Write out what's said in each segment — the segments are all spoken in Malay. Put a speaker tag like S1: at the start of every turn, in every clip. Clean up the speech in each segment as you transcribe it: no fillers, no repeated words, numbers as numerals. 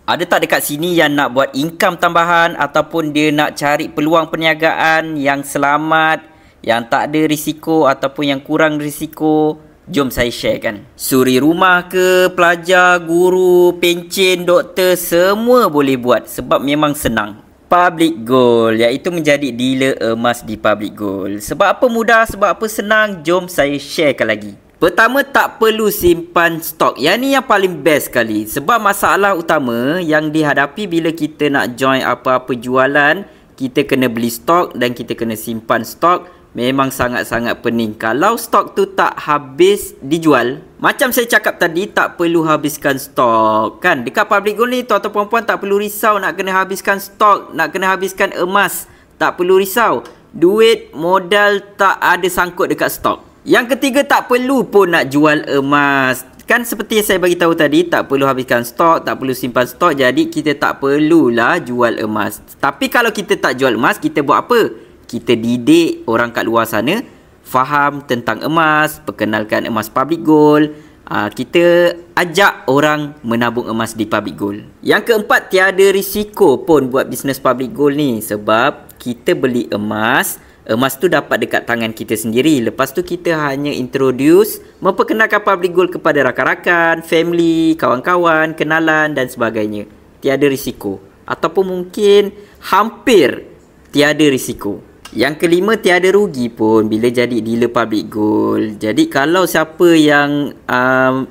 S1: Ada tak dekat sini yang nak buat income tambahan ataupun dia nak cari peluang perniagaan yang selamat, yang tak ada risiko ataupun yang kurang risiko? Jom saya sharekan. Suri rumah ke, pelajar, guru, pencen, doktor, semua boleh buat sebab memang senang. Public Gold, iaitu menjadi dealer emas di Public Gold. Sebab apa mudah, sebab apa senang? Jom saya sharekan lagi. Pertama, tak perlu simpan stok. Yang ni yang paling best sekali. Sebab masalah utama yang dihadapi bila kita nak join apa-apa jualan, kita kena beli stok dan kita kena simpan stok. Memang sangat-sangat pening. Kalau stok tu tak habis dijual, macam saya cakap tadi, tak perlu habiskan stok. Kan? Dekat Public Gold ni, tuan-tuan puan-puan tak perlu risau nak kena habiskan stok, nak kena habiskan emas. Tak perlu risau. Duit, modal tak ada sangkut dekat stok. Yang ketiga, tak perlu pun nak jual emas. Kan seperti yang saya bagi tahu tadi, tak perlu habiskan stok, tak perlu simpan stok. Jadi kita tak perlulah jual emas. Tapi kalau kita tak jual emas, kita buat apa? Kita didik orang kat luar sana faham tentang emas, perkenalkan emas Public Gold. Kita ajak orang menabung emas di Public Gold. Yang keempat, tiada risiko pun buat bisnes Public Gold ni. Sebab kita beli emas, emas tu dapat dekat tangan kita sendiri. Lepas tu kita hanya introduce, memperkenalkan Public Gold kepada rakan-rakan, family, kawan-kawan, kenalan dan sebagainya. Tiada risiko. Ataupun mungkin hampir tiada risiko. Yang kelima, tiada rugi pun bila jadi dealer Public Gold. Jadi kalau siapa yang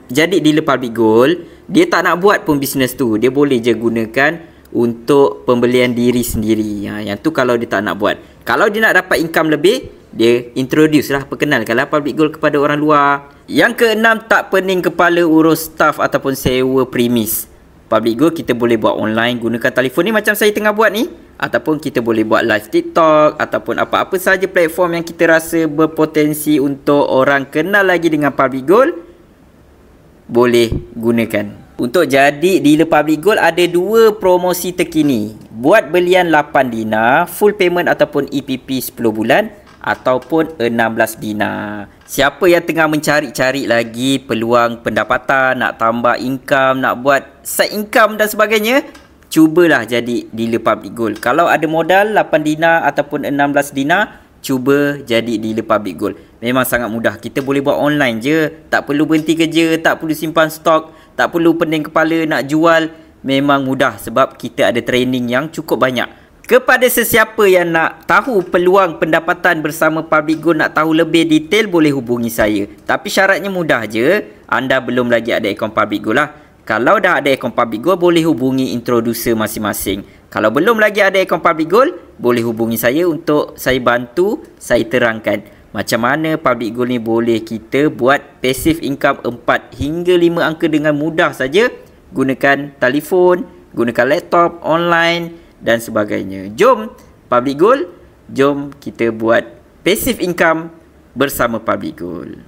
S1: jadi dealer Public Gold, dia tak nak buat pun bisnes tu, dia boleh je gunakan untuk pembelian diri sendiri. Yang tu kalau dia tak nak buat. Kalau dia nak dapat income lebih, dia introduce lah, perkenalkanlah Public Gold kepada orang luar. Yang keenam, tak pening kepala urus staff ataupun sewa premis. Public Gold kita boleh buat online, gunakan telefon ni macam saya tengah buat ni. Ataupun kita boleh buat live TikTok, ataupun apa-apa saja platform yang kita rasa berpotensi untuk orang kenal lagi dengan Public Gold, boleh gunakan. Untuk jadi dealer Public Gold ada dua promosi terkini. Buat belian 8 dinar, full payment ataupun EPP 10 bulan ataupun 16 dinar. Siapa yang tengah mencari-cari lagi peluang pendapatan, nak tambah income, nak buat side income dan sebagainya, cubalah jadi dealer Public Gold. Kalau ada modal 8 dinar ataupun 16 dinar, cuba jadi dealer Public Gold. Memang sangat mudah. Kita boleh buat online je. Tak perlu berhenti kerja, tak perlu simpan stok, tak perlu pening kepala nak jual. Memang mudah sebab kita ada training yang cukup banyak. Kepada sesiapa yang nak tahu peluang pendapatan bersama Public Gold, nak tahu lebih detail, boleh hubungi saya. Tapi syaratnya mudah je. Anda belum lagi ada akaun Public Gold lah. Kalau dah ada akaun Public Gold, boleh hubungi introducer masing-masing. Kalau belum lagi ada akaun Public Gold, boleh hubungi saya untuk saya bantu, saya terangkan macam mana Public Gold ni boleh kita buat passive income 4 hingga 5 angka dengan mudah saja. Gunakan telefon, gunakan laptop, online dan sebagainya. Jom Public Gold, jom kita buat passive income bersama Public Gold.